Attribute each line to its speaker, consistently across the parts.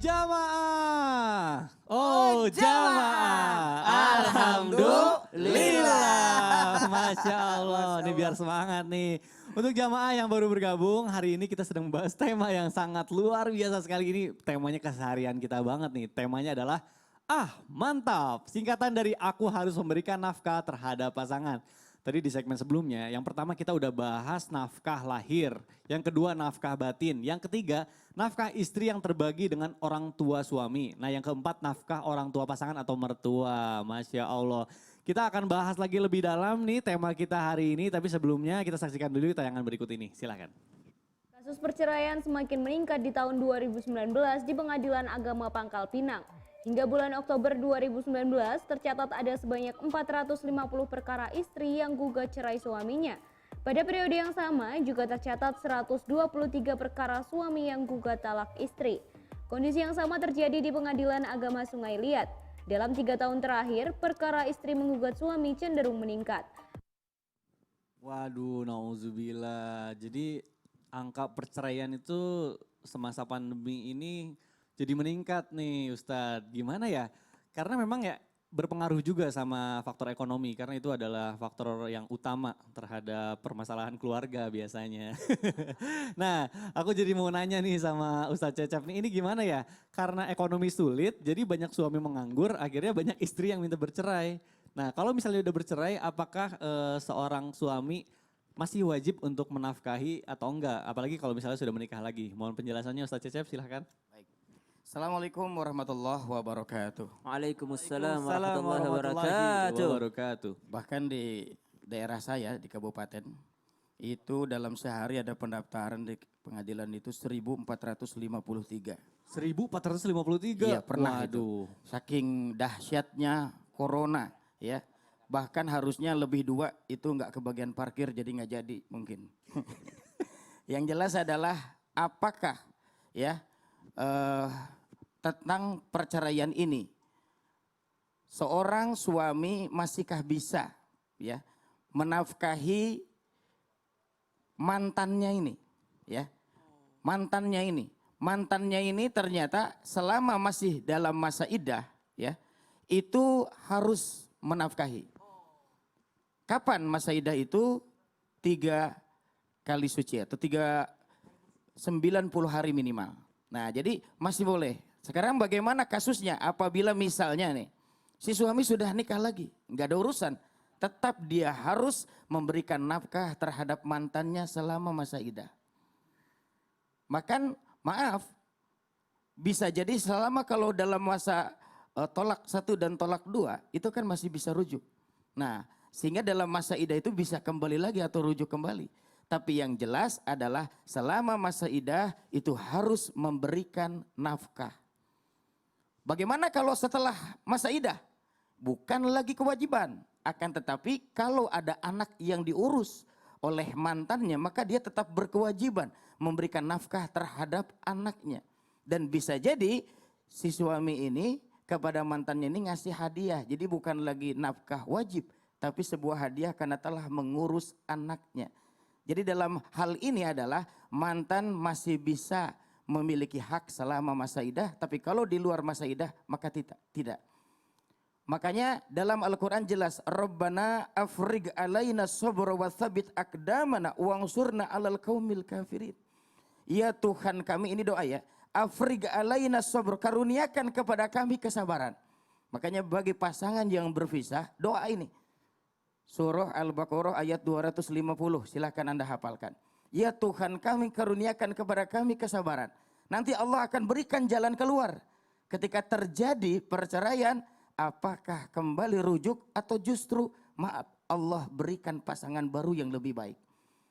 Speaker 1: Jamaah. Oh, jamaah. Alhamdulillah. Masya Allah. Ini biar semangat nih. Untuk jamaah yang baru bergabung, hari ini kita sedang membahas tema yang sangat luar biasa sekali. Ini temanya keseharian kita banget nih. Temanya adalah mantap. Singkatan dari aku harus memberikan nafkah terhadap pasangan. Tadi di segmen sebelumnya, yang pertama kita udah bahas nafkah lahir. Yang kedua nafkah batin. Yang ketiga nafkah istri yang terbagi dengan orang tua suami. Nah yang keempat nafkah orang tua pasangan atau mertua. Masya Allah. Kita akan bahas lagi lebih dalam nih tema kita hari ini. Tapi sebelumnya kita saksikan dulu tayangan berikut ini. Silahkan.
Speaker 2: Kasus perceraian semakin meningkat di tahun 2019 di Pengadilan Agama Pangkal Pinang. Hingga bulan Oktober 2019 tercatat ada sebanyak 450 perkara istri yang gugat cerai suaminya. Pada periode yang sama juga tercatat 123 perkara suami yang gugat talak istri. Kondisi yang sama terjadi di Pengadilan Agama Sungai Liat. Dalam 3 tahun terakhir, perkara istri menggugat suami cenderung meningkat.
Speaker 1: Waduh, nauzubillah. Jadi angka perceraian itu semasa pandemi ini jadi meningkat nih Ustadz. Gimana ya? Karena memang ya berpengaruh juga sama faktor ekonomi. Karena itu adalah faktor yang utama terhadap permasalahan keluarga biasanya. Nah aku jadi mau nanya nih sama Ustadz Cecep nih. Ini gimana ya? Karena ekonomi sulit jadi banyak suami menganggur. Akhirnya banyak istri yang minta bercerai. Nah kalau misalnya udah bercerai apakah seorang suami masih wajib untuk menafkahi atau enggak? Apalagi kalau misalnya sudah menikah lagi. Mohon penjelasannya Ustadz Cecep silahkan.
Speaker 3: Assalamualaikum warahmatullahi wabarakatuh.
Speaker 4: Waalaikumsalam warahmatullahi wabarakatuh.
Speaker 3: Bahkan di daerah saya di kabupaten itu dalam sehari ada pendaftaran di pengadilan itu 1453.
Speaker 1: 1453?
Speaker 3: Iya pernah.
Speaker 1: Waduh.
Speaker 3: Itu. Saking dahsyatnya corona ya. Bahkan harusnya lebih 2 itu nggak kebagian parkir jadi nggak jadi mungkin. Yang jelas adalah apakah ya tentang perceraian ini, seorang suami masihkah bisa ya menafkahi mantannya ini ya, mantannya ini ternyata selama masih dalam masa iddah ya itu harus menafkahi. Kapan masa iddah itu? 3 kali suci atau 90 hari minimal. Nah jadi masih boleh. Sekarang bagaimana kasusnya apabila misalnya nih si suami sudah nikah lagi, nggak ada urusan, tetap dia harus memberikan nafkah terhadap mantannya selama masa iddah. Makan maaf, bisa jadi selama kalau dalam masa tolak 1 dan tolak 2 itu kan masih bisa rujuk. Nah sehingga dalam masa iddah itu bisa kembali lagi atau rujuk kembali. Tapi yang jelas adalah selama masa iddah itu harus memberikan nafkah. Bagaimana kalau setelah masa iddah? Bukan lagi kewajiban. Akan tetapi kalau ada anak yang diurus oleh mantannya maka dia tetap berkewajiban memberikan nafkah terhadap anaknya. Dan bisa jadi si suami ini kepada mantannya ini ngasih hadiah. Jadi bukan lagi nafkah wajib tapi sebuah hadiah karena telah mengurus anaknya. Jadi dalam hal ini adalah mantan masih bisa memiliki hak selama masa iddah, tapi kalau di luar masa iddah maka tidak. Makanya dalam Al-Quran jelas, Rabbana afrig alaina sabra wa thabit aqdamana wansurna alal qaumil kafirin. Ya Tuhan kami, ini doa ya, afrig alaina sabra, karuniakan kepada kami kesabaran. Makanya bagi pasangan yang berpisah, doa ini. Surah Al-Baqarah ayat 250, silahkan Anda hafalkan. Ya Tuhan kami karuniakan kepada kami kesabaran. Nanti Allah akan berikan jalan keluar. Ketika terjadi perceraian, apakah kembali rujuk atau justru maaf Allah berikan pasangan baru yang lebih baik.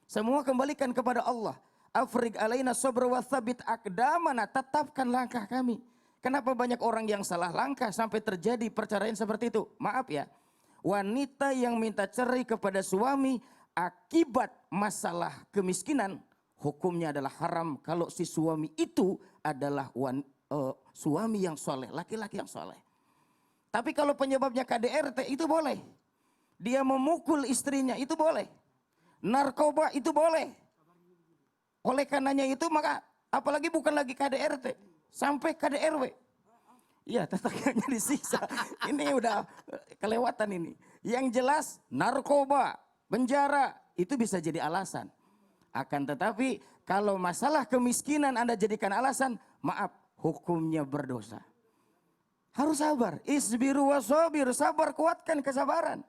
Speaker 3: Semua kembalikan kepada Allah. Afriq alaina sabra wa thabit aqdamana, tetapkan langkah kami. Kenapa banyak orang yang salah langkah sampai terjadi perceraian seperti itu? Maaf ya. Wanita yang minta cerai kepada suami akibat masalah kemiskinan, hukumnya adalah haram kalau si suami itu adalah suami yang soleh, laki-laki yang soleh. Tapi kalau penyebabnya KDRT itu boleh. Dia memukul istrinya itu boleh. Narkoba itu boleh. Oleh karenanya itu maka apalagi bukan lagi KDRT. sampai KDRW. Iya, tetangganya disiksa. Ini udah kelewatan ini. Yang jelas narkoba, penjara itu bisa jadi alasan. Akan tetapi kalau masalah kemiskinan Anda jadikan alasan, maaf, hukumnya berdosa. Harus sabar. Isbiru wasabir, sabar, kuatkan kesabaran.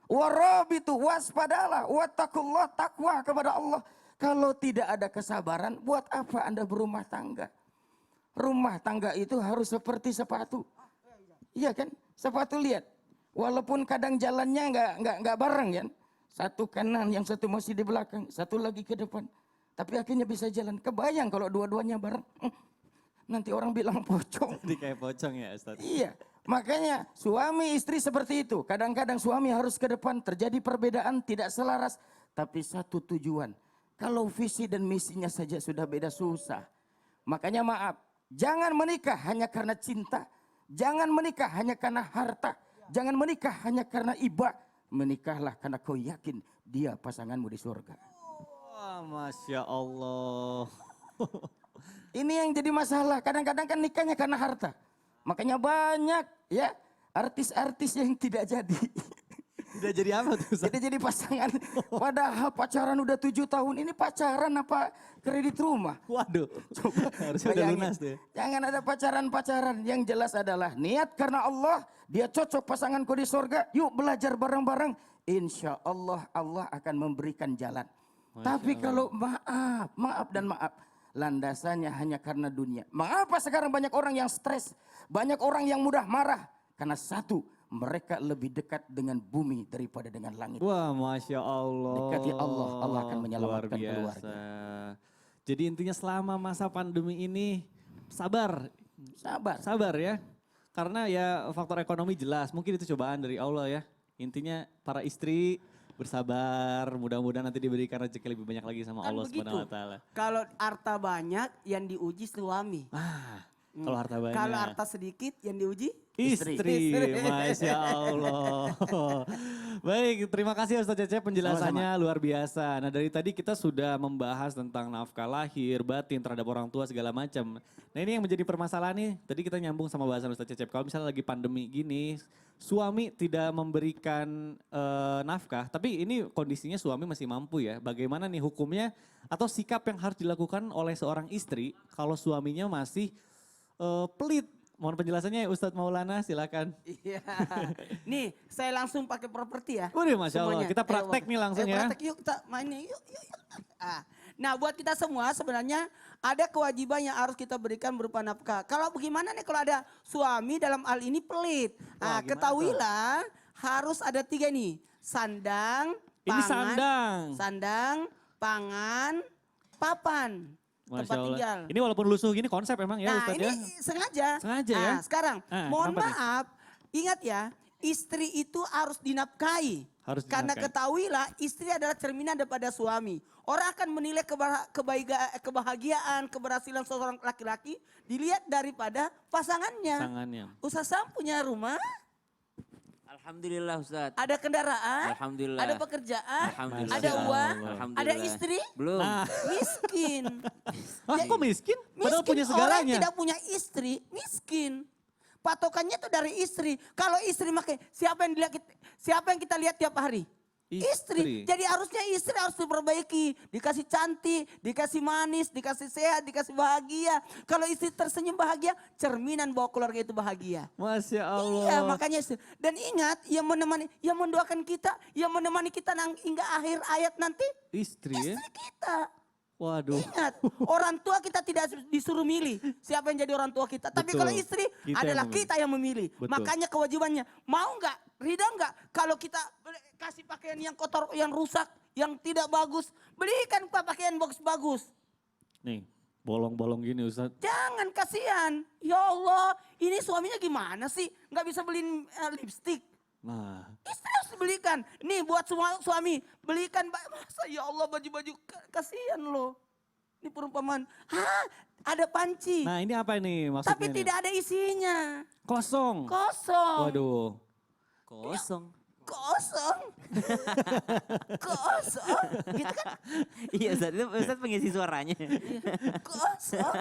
Speaker 3: Warabitu, waspadalah, wattaqullah, takwa kepada Allah. Kalau tidak ada kesabaran, buat apa Anda berumah tangga? Rumah tangga itu harus seperti sepatu. Iya kan? Sepatu lihat. Walaupun kadang jalannya nggak bareng kan. Satu kanan, yang satu masih di belakang, satu lagi ke depan. Tapi akhirnya bisa jalan. Kebayang kalau dua-duanya bareng. Nanti orang bilang pocong.
Speaker 1: Jadi kayak pocong ya Ustaz.
Speaker 3: Iya. Makanya suami istri seperti itu. Kadang-kadang suami harus ke depan, terjadi perbedaan, tidak selaras. Tapi satu tujuan. Kalau visi dan misinya saja sudah beda, susah. Makanya maaf. Jangan menikah hanya karena cinta. Jangan menikah hanya karena harta. Jangan menikah hanya karena iba. Menikahlah karena kau yakin dia pasanganmu di surga.
Speaker 1: Wah, Masya Allah.
Speaker 3: Ini yang jadi masalah. Kadang-kadang kan nikahnya karena harta. Makanya banyak ya artis-artis yang tidak jadi.
Speaker 1: Tidak jadi apa tuh Ustaz?
Speaker 3: Tidak jadi pasangan. Padahal pacaran udah 7 tahun. Ini pacaran apa kredit rumah?
Speaker 1: Waduh,
Speaker 3: Coba
Speaker 1: harusnya udah
Speaker 3: bayangin.
Speaker 1: lunas tuh ya.
Speaker 3: Jangan ada pacaran-pacaran. Yang jelas adalah niat karena Allah. Dia cocok pasanganku di surga. Yuk belajar bareng-bareng. Insya Allah Allah akan memberikan jalan. Tapi kalau maaf dan maaf. Landasannya hanya karena dunia. Mengapa sekarang banyak orang yang stres? Banyak orang yang mudah marah. Karena satu, mereka lebih dekat dengan bumi daripada dengan langit.
Speaker 1: Wah, Masya Allah.
Speaker 3: Dekati Allah, Allah akan menyelamatkan
Speaker 1: Luar biasa.
Speaker 3: keluarga.
Speaker 1: Jadi intinya selama masa pandemi ini sabar.
Speaker 3: Sabar.
Speaker 1: Sabar ya. Karena ya faktor ekonomi jelas, mungkin itu cobaan dari Allah ya. Intinya para istri bersabar, mudah-mudahan nanti diberikan rezeki lebih banyak lagi sama
Speaker 5: Kan
Speaker 1: Allah
Speaker 5: begitu.
Speaker 1: Subhanahu wa taala.
Speaker 5: Kalau harta banyak yang diuji suami.
Speaker 1: Kalau harta banyak.
Speaker 5: Kalau harta sedikit yang diuji
Speaker 1: Istri, Masya Allah. Baik, terima kasih Ustaz Cecep penjelasannya luar biasa. Nah dari tadi kita sudah membahas tentang nafkah lahir, batin terhadap orang tua segala macam. Nah ini yang menjadi permasalahan nih, tadi kita nyambung sama bahasan Ustaz Cecep. Kalau misalnya lagi pandemi gini, suami tidak memberikan nafkah, tapi ini kondisinya suami masih mampu ya. Bagaimana nih hukumnya atau sikap yang harus dilakukan oleh seorang istri kalau suaminya masih pelit? Mohon penjelasannya ya Ustadz Maulana, silakan.
Speaker 5: Iya. Nih, saya langsung pakai properti ya.
Speaker 1: Udah Masya Allah,
Speaker 5: semuanya.
Speaker 1: kita praktek nih langsung ya.
Speaker 5: Praktek yuk, kita mainnya yuk. Nah buat kita semua sebenarnya ada kewajiban yang harus kita berikan berupa nafkah. Kalau bagaimana nih kalau ada suami dalam hal ini pelit.
Speaker 1: Wah, gimana
Speaker 5: ketahuilah harus ada 3 nih. Sandang,
Speaker 1: Ini
Speaker 5: pangan. Sandang, pangan, papan.
Speaker 1: Masya
Speaker 5: Tempat
Speaker 1: Allah.
Speaker 5: tinggal.
Speaker 1: Ini walaupun lusuh gini konsep emang ya
Speaker 5: Nah
Speaker 1: Ustadz
Speaker 5: ini
Speaker 1: ya.
Speaker 5: sengaja.
Speaker 1: Sengaja ya?
Speaker 5: Sekarang mohon
Speaker 1: kenapa nih?
Speaker 5: maaf, ingat ya, istri itu harus dinafkahi.
Speaker 1: Harus
Speaker 5: Karena
Speaker 1: dinafkahi.
Speaker 5: ketahuilah istri adalah cerminan daripada suami. Orang akan menilai kebahagiaan, keberhasilan seorang laki-laki dilihat daripada pasangannya.
Speaker 1: Pasangannya.
Speaker 5: Ustaz Sam punya rumah,
Speaker 4: Alhamdulillah Ustaz.
Speaker 5: ada kendaraan,
Speaker 4: Alhamdulillah.
Speaker 5: ada pekerjaan,
Speaker 4: Alhamdulillah.
Speaker 5: ada uang,
Speaker 4: Alhamdulillah.
Speaker 5: ada istri,
Speaker 4: Belum.
Speaker 5: miskin.
Speaker 1: Hah, kok miskin? Padahal punya
Speaker 5: Orang yang
Speaker 1: segalanya.
Speaker 5: tidak punya istri miskin. Patokannya tuh dari istri. Kalau istri makai siapa yang kita lihat tiap hari?
Speaker 1: Istri.
Speaker 5: Jadi harusnya istri harus diperbaiki, dikasih cantik, dikasih manis, dikasih sehat, dikasih bahagia. Kalau istri tersenyum bahagia, cerminan bahwa keluarga itu bahagia.
Speaker 1: Masya Allah.
Speaker 5: Iya, makanya istri. Dan ingat, yang mendoakan kita, yang menemani kita hingga akhir ayat nanti,
Speaker 1: Istri ya.
Speaker 5: istri kita.
Speaker 1: Waduh.
Speaker 5: Ingat, orang tua kita tidak disuruh milih siapa yang jadi orang tua kita. Tapi
Speaker 1: Betul.
Speaker 5: kalau istri
Speaker 1: Kita
Speaker 5: adalah
Speaker 1: yang memilih.
Speaker 5: kita yang memilih.
Speaker 1: Betul.
Speaker 5: Makanya kewajibannya, mau nggak, ridha nggak kalau kita kasih pakaian yang kotor, yang rusak, yang tidak bagus. Belikan pakaian bagus-bagus.
Speaker 1: Nih, bolong-bolong gini Ustadz.
Speaker 5: Jangan, kasihan. Ya Allah, ini suaminya gimana sih? Nggak bisa beliin lipstik.
Speaker 1: Nah,
Speaker 5: Istri harus dibelikan. Nih buat semua suami, belikan. Masa ya Allah baju-baju, kasihan loh. Ini perumpamaan. Ada panci.
Speaker 1: nah ini apa ini maksudnya?
Speaker 5: Tapi
Speaker 1: nih?
Speaker 5: tidak ada isinya.
Speaker 1: Kosong.
Speaker 5: Kosong.
Speaker 1: Waduh.
Speaker 4: Kosong.
Speaker 5: kosong. Kosong. Gitu kan?
Speaker 4: Iya Ustaz, itu Ustaz pengisi suaranya.
Speaker 5: Kosong.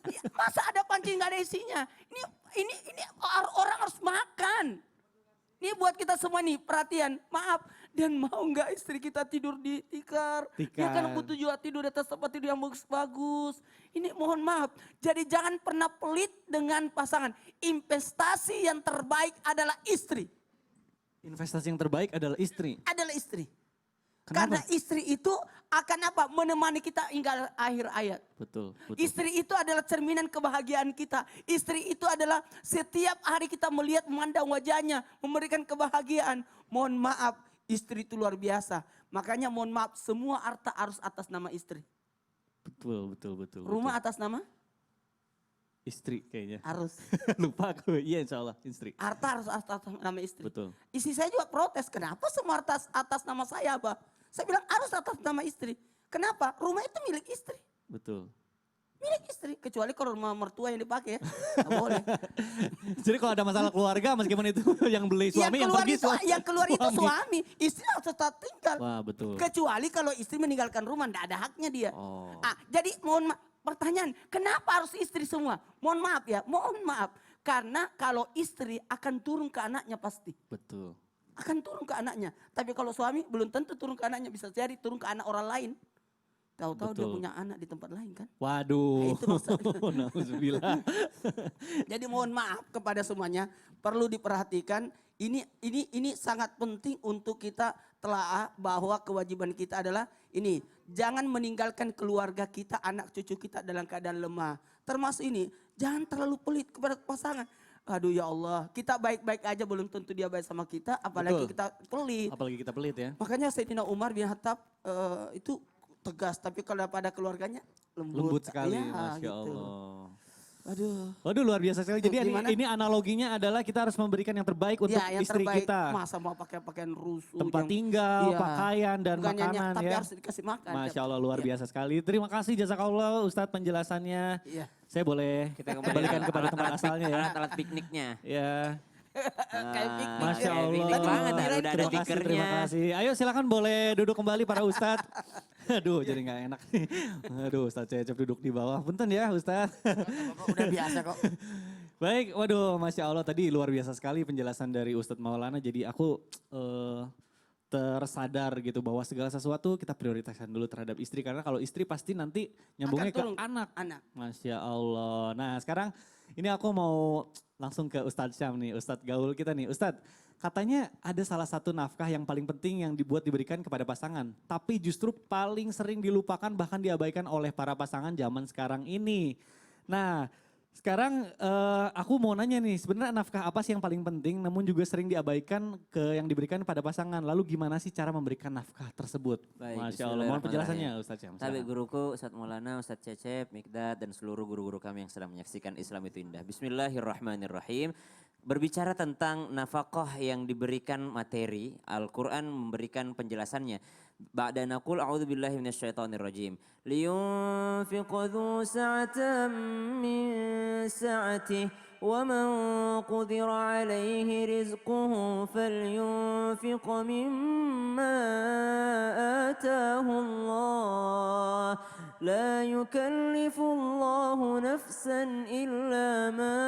Speaker 5: Ya, masa ada panci nggak ada isinya? Ini orang harus makan. Ini buat kita semua nih perhatian. Maaf. Dan mau nggak istri kita tidur di tikar? Ya kan
Speaker 1: Tikar.
Speaker 5: butuh juga tidur di atas tempat tidur yang bagus-bagus. Ini mohon maaf. Jadi jangan pernah pelit dengan pasangan. Investasi yang terbaik adalah istri.
Speaker 1: Investasi yang terbaik adalah istri.
Speaker 5: Adalah istri.
Speaker 1: Kenapa?
Speaker 5: Karena istri itu akan apa? Menemani kita hingga akhir hayat.
Speaker 1: Betul, betul.
Speaker 5: Istri itu adalah cerminan kebahagiaan kita. Istri itu adalah setiap hari kita melihat memandang wajahnya, memberikan kebahagiaan. Mohon maaf, istri itu luar biasa. Makanya mohon maaf, semua harta harus atas nama istri.
Speaker 1: Betul, betul, betul.
Speaker 5: Rumah
Speaker 1: betul.
Speaker 5: atas nama?
Speaker 1: Istri kayaknya.
Speaker 5: Harus.
Speaker 1: Lupa aku, iya insya Allah istri.
Speaker 5: Harta harus atas nama istri.
Speaker 1: Betul.
Speaker 5: Istri saya juga protes, kenapa semua atas nama saya, Abah? Saya bilang harus atas nama istri. Kenapa? Rumah itu milik istri.
Speaker 1: Betul.
Speaker 5: Milik istri. Kecuali kalau rumah mertua yang dipakai ya. Nggak boleh.
Speaker 1: Jadi kalau ada masalah keluarga meskipun itu yang beli suami yang pergi suami.
Speaker 5: Yang keluar itu suami. Istri harus tetap tinggal.
Speaker 1: Wah betul.
Speaker 5: Kecuali kalau istri meninggalkan rumah, tidak ada haknya dia.
Speaker 1: Oh.
Speaker 5: Jadi pertanyaan, kenapa harus istri semua? Mohon maaf ya, mohon maaf. Karena kalau istri akan turun ke anaknya pasti.
Speaker 1: Betul.
Speaker 5: Akan turun ke anaknya. Tapi kalau suami belum tentu turun ke anaknya. Bisa jadi turun ke anak orang lain. Tahu-tahu dia
Speaker 1: Betul.
Speaker 5: punya anak di tempat lain kan.
Speaker 1: Waduh.
Speaker 5: Itu maksudnya.
Speaker 1: Nauzubillah.
Speaker 5: Jadi mohon maaf kepada semuanya, perlu diperhatikan. Ini sangat penting untuk kita telaah bahwa kewajiban kita adalah ini. Jangan meninggalkan keluarga kita, anak cucu kita dalam keadaan lemah. Termasuk ini, jangan terlalu pelit kepada pasangan. Aduh ya Allah, kita baik-baik aja belum tentu dia baik sama kita, apalagi
Speaker 1: Betul.
Speaker 5: kita pelit.
Speaker 1: Apalagi kita pelit ya.
Speaker 5: Makanya Sayyidina Umar bin Khattab itu tegas, tapi kalau pada keluarganya
Speaker 1: Lembut sekali,
Speaker 5: Ya,
Speaker 1: Masya
Speaker 5: gitu.
Speaker 1: Allah.
Speaker 5: Aduh.
Speaker 1: Waduh luar biasa sekali. Jadi
Speaker 5: Gimana?
Speaker 1: ini analoginya adalah kita harus memberikan yang terbaik untuk
Speaker 5: Ya, yang
Speaker 1: istri
Speaker 5: terbaik.
Speaker 1: kita.
Speaker 5: Masa mau pakai pakaian rusuh.
Speaker 1: Tempat
Speaker 5: yang-
Speaker 1: tinggal,
Speaker 5: Iya.
Speaker 1: pakaian dan
Speaker 5: Bukan nyanyi,
Speaker 1: makanan
Speaker 5: tapi
Speaker 1: ya.
Speaker 5: harus dikasih makan.
Speaker 1: Masya Allah luar
Speaker 5: Iya.
Speaker 1: biasa sekali. Terima kasih jazakallah Ustadz penjelasannya.
Speaker 5: Iya.
Speaker 1: Saya boleh
Speaker 4: Kita
Speaker 1: kembalikan kepada tempat asalnya ya.
Speaker 4: Alat-alat pikniknya.
Speaker 1: Ya,
Speaker 5: Kayak piknik.
Speaker 1: Masya
Speaker 4: Kayak
Speaker 1: Allah.
Speaker 4: piknik banget, udah ada
Speaker 1: Terima kasih,
Speaker 4: tikernya.
Speaker 1: terima kasih. Ayo silakan boleh duduk kembali para Ustadz. Aduh jadi nggak enak nih. Aduh Ustadz Cecep duduk di bawah. Punten ya Ustadz.
Speaker 3: Udah biasa kok.
Speaker 1: Baik, waduh Masya Allah tadi luar biasa sekali penjelasan dari Ustadz Maulana. Jadi aku tersadar gitu bahwa segala sesuatu kita prioritaskan dulu terhadap istri. Karena kalau istri pasti nanti nyambungnya
Speaker 5: Akan turun
Speaker 1: ke anak.
Speaker 5: anak.
Speaker 1: Masya Allah. Nah sekarang ini aku mau langsung ke Ustadz Syam nih, Ustadz Gaul kita nih. Ustadz, katanya ada salah satu nafkah yang paling penting yang diberikan kepada pasangan. Tapi justru paling sering dilupakan bahkan diabaikan oleh para pasangan zaman sekarang ini. Nah sekarang aku mau nanya nih, sebenarnya nafkah apa sih yang paling penting namun juga sering diabaikan yang diberikan pada pasangan. Lalu gimana sih cara memberikan nafkah tersebut?
Speaker 4: Baik,
Speaker 1: Masya Allah, mohon penjelasannya Ustadz Syam.
Speaker 4: Tapi
Speaker 1: silakan.
Speaker 4: guruku Ustadz Maulana, Ustadz Cecep, Mikdad dan seluruh guru-guru kami yang sedang menyaksikan Islam itu indah. Bismillahirrahmanirrahim. Berbicara tentang nafkah yang diberikan materi, Al-Quran memberikan penjelasannya. Ba'da naqul a'udzu billahi minasyaitonir rajim. Liyunfiq dzu sa'atan min sa'atihi wa man qudira 'alaihi rizquhu falyunfiq mimma ataahu Allah. La yukallifu Allahu nafsan illa ma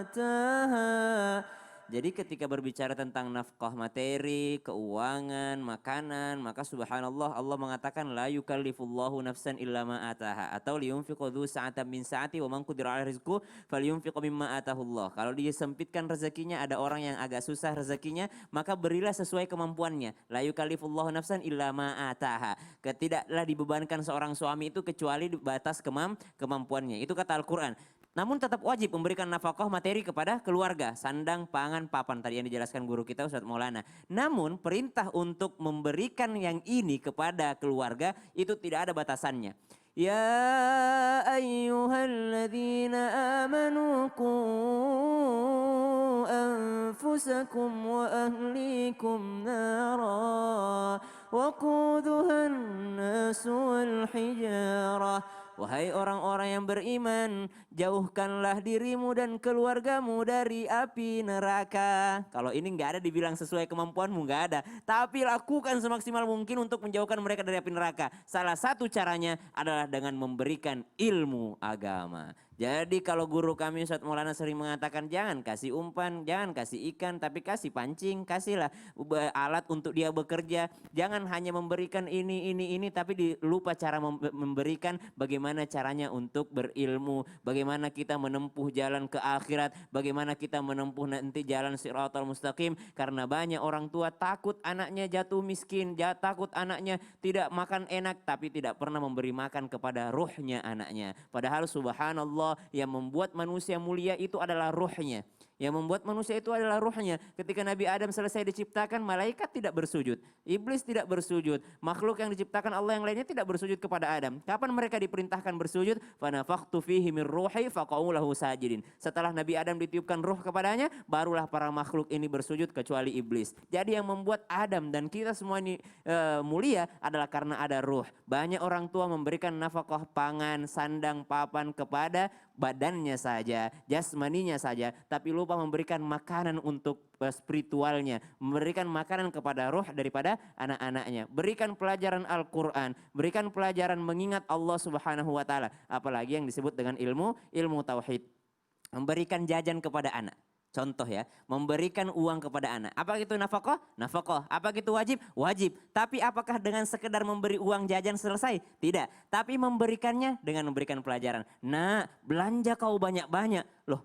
Speaker 4: ataha. Jadi ketika berbicara tentang nafkah materi, keuangan, makanan, maka subhanallah Allah mengatakan la yukallifullahu nafsan illa ma ataha atau liyunfiqu dzu sa'atan min sa'ati wa man qudira 'alaihi rizquhu falyunfiq mimma atahullah. Kalau disempitkan rezekinya, ada orang yang agak susah rezekinya, maka berilah sesuai kemampuannya. La yukallifullahu nafsan illa ma ataha. Tidaklah dibebankan seorang suami itu kecuali di batas kemampuannya. Itu kata Al-Qur'an. Namun tetap wajib memberikan nafkah materi kepada keluarga. Sandang, pangan, papan. Tadi yang dijelaskan guru kita Ustadz Maulana. Namun perintah untuk memberikan yang ini kepada keluarga itu tidak ada batasannya. Ya ayyuhalladzina amanu qu anfusakum wa ahlikum nara. وقودها الناس والحجارة Wahai orang-orang yang beriman, jauhkanlah dirimu dan keluargamu dari api neraka. Kalau ini nggak ada dibilang sesuai kemampuanmu, nggak ada. Tapi lakukan semaksimal mungkin untuk menjauhkan mereka dari api neraka. Salah satu caranya adalah dengan memberikan ilmu agama. Jadi kalau guru kami Ustadz Maulana sering mengatakan jangan kasih umpan, jangan kasih ikan, tapi kasih pancing, kasihlah alat untuk dia bekerja. Jangan hanya memberikan ini, tapi lupa cara memberikan bagaimana caranya untuk berilmu, bagaimana kita menempuh jalan ke akhirat, bagaimana kita menempuh nanti jalan Shiratal Mustaqim. Karena banyak orang tua takut anaknya jatuh miskin, takut anaknya tidak makan enak, tapi tidak pernah memberi makan kepada ruhnya anaknya. Padahal subhanallah, yang membuat manusia mulia itu adalah ruhnya. Yang membuat manusia itu adalah ruhnya. Ketika Nabi Adam selesai diciptakan, malaikat tidak bersujud, iblis tidak bersujud, makhluk yang diciptakan Allah yang lainnya tidak bersujud kepada Adam. Kapan mereka diperintahkan bersujud? Fanafakhtu fihi min ruhi faqa'u lahu sajidin. Setelah Nabi Adam ditiupkan ruh kepadanya, barulah para makhluk ini bersujud kecuali iblis. Jadi yang membuat Adam dan kita semua ini mulia adalah karena ada ruh. Banyak orang tua memberikan nafkah pangan, sandang, papan kepada badannya saja, jasmaninya saja, tapi lupa memberikan makanan untuk spiritualnya, memberikan makanan kepada roh daripada anak-anaknya. Berikan pelajaran Al-Quran, berikan pelajaran mengingat Allah Subhanahu wa Ta'ala, apalagi yang disebut dengan ilmu tauhid. Memberikan jajan kepada anak. Contoh ya, memberikan uang kepada anak. Apa itu nafkah? Nafkah. Apa itu wajib? Wajib. Tapi apakah dengan sekedar memberi uang jajan selesai? Tidak. Tapi memberikannya dengan memberikan pelajaran. Nah, belanja kau banyak-banyak. Loh,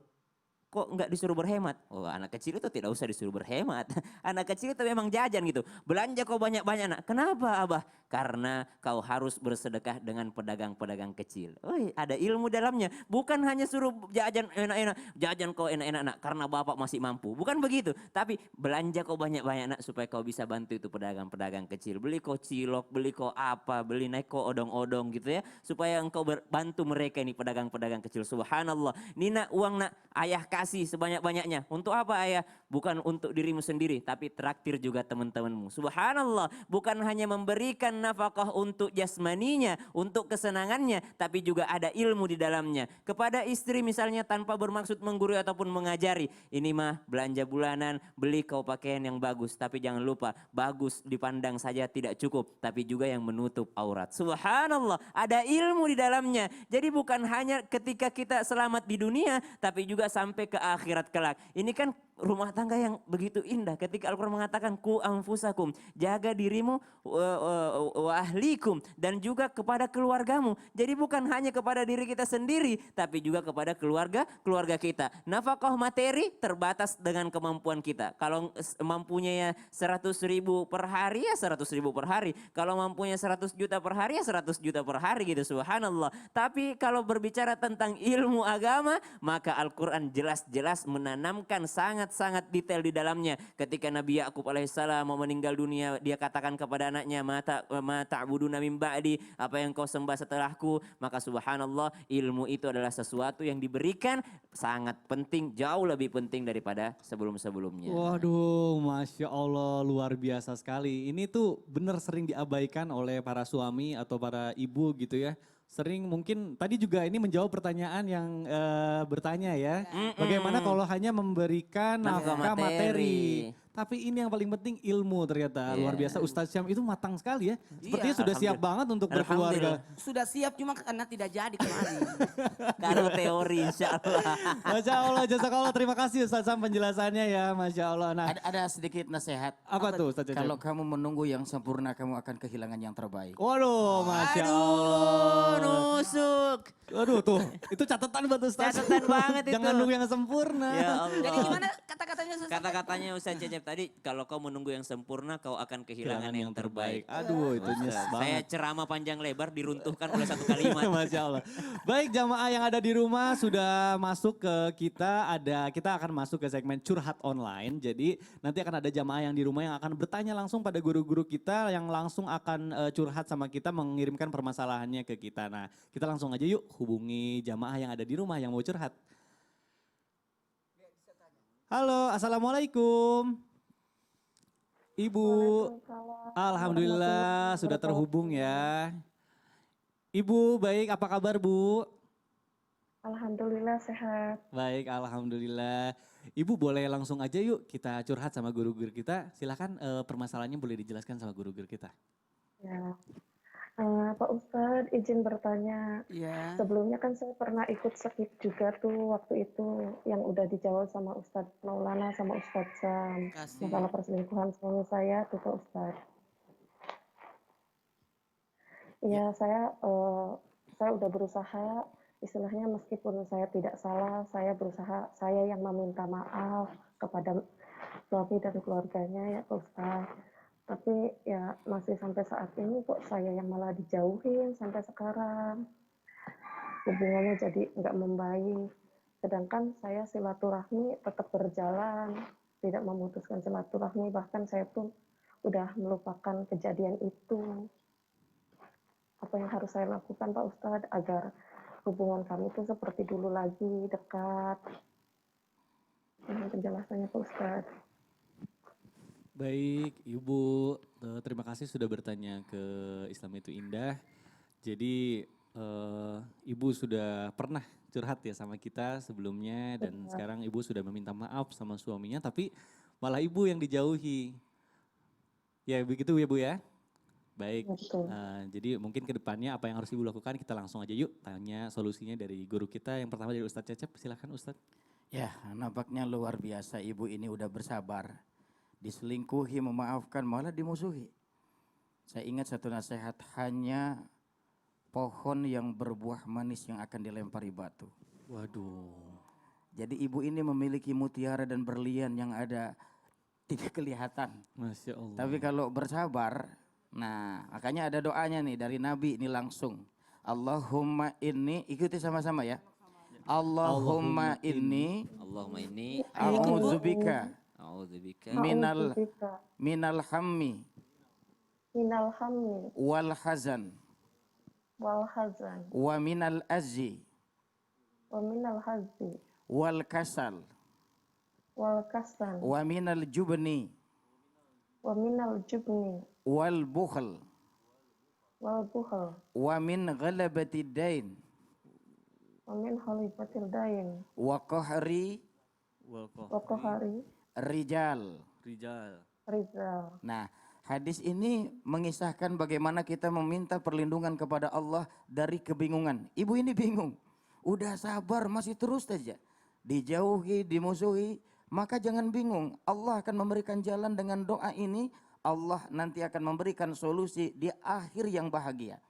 Speaker 4: kok nggak disuruh berhemat? Oh, anak kecil itu tidak usah disuruh berhemat. Anak kecil itu memang jajan gitu. Belanja kau banyak-banyak nak. Kenapa Abah? Karena kau harus bersedekah dengan pedagang-pedagang kecil. Oh, ada ilmu dalamnya. Bukan hanya suruh jajan enak-enak. Jajan kau enak-enak nak karena bapak masih mampu. Bukan begitu. Tapi belanja kau banyak-banyak nak supaya kau bisa bantu itu pedagang-pedagang kecil. Beli kau cilok, beli kau apa, beli naik kau odong-odong gitu ya. Supaya engkau bantu mereka ini pedagang-pedagang kecil. Subhanallah. Ini nak uang nak ayah kasih sebanyak-banyaknya. Untuk apa ayah? Bukan untuk dirimu sendiri, tapi traktir juga teman-temanmu. Subhanallah, bukan hanya memberikan nafkah untuk jasmaninya, untuk kesenangannya, tapi juga ada ilmu di dalamnya. Kepada istri misalnya tanpa bermaksud menggurui ataupun mengajari. Ini mah belanja bulanan, beli kau pakaian yang bagus, tapi jangan lupa bagus dipandang saja tidak cukup, tapi juga yang menutup aurat. Subhanallah, ada ilmu di dalamnya. Jadi bukan hanya ketika kita selamat di dunia, tapi juga sampai ke akhirat kelak. Ini kan rumah tangga yang begitu indah. Ketika Al-Quran mengatakan ku anfusakum, jaga dirimu wa ahlikum, dan juga kepada keluargamu. Jadi bukan hanya kepada diri kita sendiri, tapi juga kepada keluarga kita. Nafkah materi terbatas dengan kemampuan kita. Kalau mampunya ya 100.000 per hari ya 100.000 per hari. Kalau mampunya 100 juta per hari ya 100 juta per hari gitu, subhanallah. Tapi kalau berbicara tentang ilmu agama, maka Al-Quran jelas-jelas menanamkan sangat detail di dalamnya. Ketika Nabi Yakub alaihissalam mau meninggal dunia, dia katakan kepada anaknya, ma ta'buduna min ba'di, apa yang kau sembah setelahku. Maka subhanallah, ilmu itu adalah sesuatu yang diberikan sangat penting, jauh lebih penting daripada sebelum-sebelumnya.
Speaker 1: Waduh, Masya Allah, luar biasa sekali. Ini tuh bener sering diabaikan oleh para suami atau para ibu gitu ya. Sering mungkin tadi juga ini menjawab pertanyaan yang bertanya ya. Bagaimana kalau hanya memberikan
Speaker 4: Nafkah
Speaker 1: nafkah materi.
Speaker 4: materi.
Speaker 1: Tapi ini yang paling penting ilmu ternyata. Luar biasa Ustadz Syam itu matang sekali ya. Sepertinya sudah siap banget untuk berkeluarga.
Speaker 5: Sudah siap cuma karena tidak jadi kemarin.
Speaker 4: Karena teori insya Allah.
Speaker 1: Masya Allah, jazakallah. Terima kasih Ustadz Syam penjelasannya ya. Masya Allah. Nah,
Speaker 3: Ada sedikit nasihat.
Speaker 1: apa tuh Ustadz Syam?
Speaker 3: Kalau kamu menunggu yang sempurna, kamu akan kehilangan yang terbaik.
Speaker 1: Waduh, Masya Allah.
Speaker 4: Nusuk.
Speaker 1: Waduh tuh, itu catatan buat Ustadz.
Speaker 4: Catatan banget itu.
Speaker 1: Jangan nunggu yang sempurna.
Speaker 4: Ya Allah.
Speaker 5: Jadi gimana kata-katanya Ustaz?
Speaker 4: Kata-katanya Ustaz Cecep tadi, kalau kau menunggu yang sempurna, kau akan kehilangan yang terbaik.
Speaker 1: Aduh, itu nyes
Speaker 4: Saya
Speaker 1: banget.
Speaker 4: ceramah panjang lebar diruntuhkan oleh satu kalimat.
Speaker 1: Masya Allah. Baik jamaah yang ada di rumah sudah masuk ke kita. Kita akan masuk ke segmen curhat online. Jadi nanti akan ada jamaah yang di rumah yang akan bertanya langsung pada guru-guru kita yang langsung akan curhat sama kita, mengirimkan permasalahannya ke kita. Nah kita langsung aja yuk hubungi jamaah yang ada di rumah yang mau curhat. Halo, assalamualaikum. Ibu, alhamdulillah sudah terhubung ya. Ibu, baik apa kabar Bu?
Speaker 6: Alhamdulillah sehat.
Speaker 1: Baik, alhamdulillah. Ibu boleh langsung aja yuk kita curhat sama guru-guru kita. Silakan permasalahannya boleh dijelaskan sama guru-guru kita.
Speaker 6: Ya, Pak Ustadz izin bertanya.
Speaker 5: Ya.
Speaker 6: Sebelumnya kan saya pernah ikut skip juga tuh waktu itu yang udah dijawab sama Ustadz Maulana sama Ustadz Sam.
Speaker 5: Kasih.
Speaker 6: Masalah perselingkuhan suami saya tuh Pak Ustadz. Iya, saya udah berusaha, istilahnya meskipun saya tidak salah, saya berusaha, saya yang meminta maaf kepada suami dan keluarganya ya Pak Ustadz. Tapi ya masih sampai saat ini kok saya yang malah dijauhin sampai sekarang. Hubungannya jadi nggak membaik. Sedangkan saya silaturahmi tetap berjalan, tidak memutuskan silaturahmi, bahkan saya pun udah melupakan kejadian itu. Apa yang harus saya lakukan Pak Ustadz agar hubungan kami itu seperti dulu lagi, dekat. Dengan penjelasannya Pak Ustadz.
Speaker 1: Baik, Ibu, terima kasih sudah bertanya ke Islam itu Indah. Jadi Ibu sudah pernah curhat ya sama kita sebelumnya dan sekarang Ibu sudah meminta maaf sama suaminya tapi malah Ibu yang dijauhi. Ya begitu ya Bu ya? Baik,
Speaker 6: Betul.
Speaker 1: jadi mungkin ke depannya apa yang harus Ibu lakukan kita langsung aja yuk tanya solusinya dari guru kita. Yang pertama dari Ustadz Cecep, silakan Ustadz.
Speaker 3: Ya, nampaknya luar biasa ibu ini udah bersabar. Diselingkuhi, memaafkan, malah dimusuhi. Saya ingat satu nasihat, hanya pohon yang berbuah manis yang akan dilempari batu.
Speaker 1: Waduh.
Speaker 3: Jadi ibu ini memiliki mutiara dan berlian yang ada tidak kelihatan.
Speaker 1: Masya Allah.
Speaker 3: Tapi kalau bersabar, nah makanya ada doanya nih dari Nabi ini langsung. Allahumma inni, ikuti sama-sama ya. Allahumma inni
Speaker 4: Allahumma inni
Speaker 3: a'udzubika
Speaker 4: a'udzubika
Speaker 3: minal hammi
Speaker 6: Minal hammi
Speaker 3: wal hazan
Speaker 6: wal hazan
Speaker 3: wa minal azzi
Speaker 6: wa minal hazzi
Speaker 3: wal kasal
Speaker 6: wal kasan
Speaker 3: wa minal jubni
Speaker 6: wa minal jubni
Speaker 3: wal bukhl
Speaker 6: wal buhal
Speaker 3: wa min ghalabati dain
Speaker 6: wa min halifatil dain
Speaker 3: wa qahri
Speaker 6: wa qahari
Speaker 3: rijal.
Speaker 1: Rijal.
Speaker 6: rizal.
Speaker 3: Nah, hadis ini mengisahkan bagaimana kita meminta perlindungan kepada Allah dari kebingungan. Ibu ini bingung. Udah sabar masih terus saja. Dijauhi, dimusuhi, maka jangan bingung. Allah akan memberikan jalan dengan doa ini. Allah nanti akan memberikan solusi di akhir yang bahagia.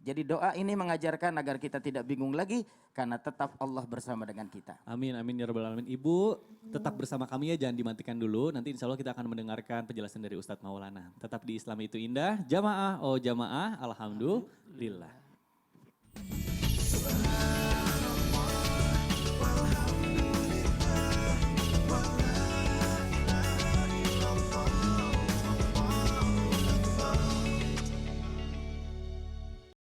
Speaker 3: Jadi doa ini mengajarkan agar kita tidak bingung lagi karena tetap Allah bersama dengan kita.
Speaker 1: Amin, amin ya rabbal alamin. Ibu tetap bersama kami ya, jangan dimatikan dulu. Nanti insya Allah kita akan mendengarkan penjelasan dari Ustadz Maulana. Tetap di Islam itu Indah, jamaah, oh jamaah, alhamdulillah.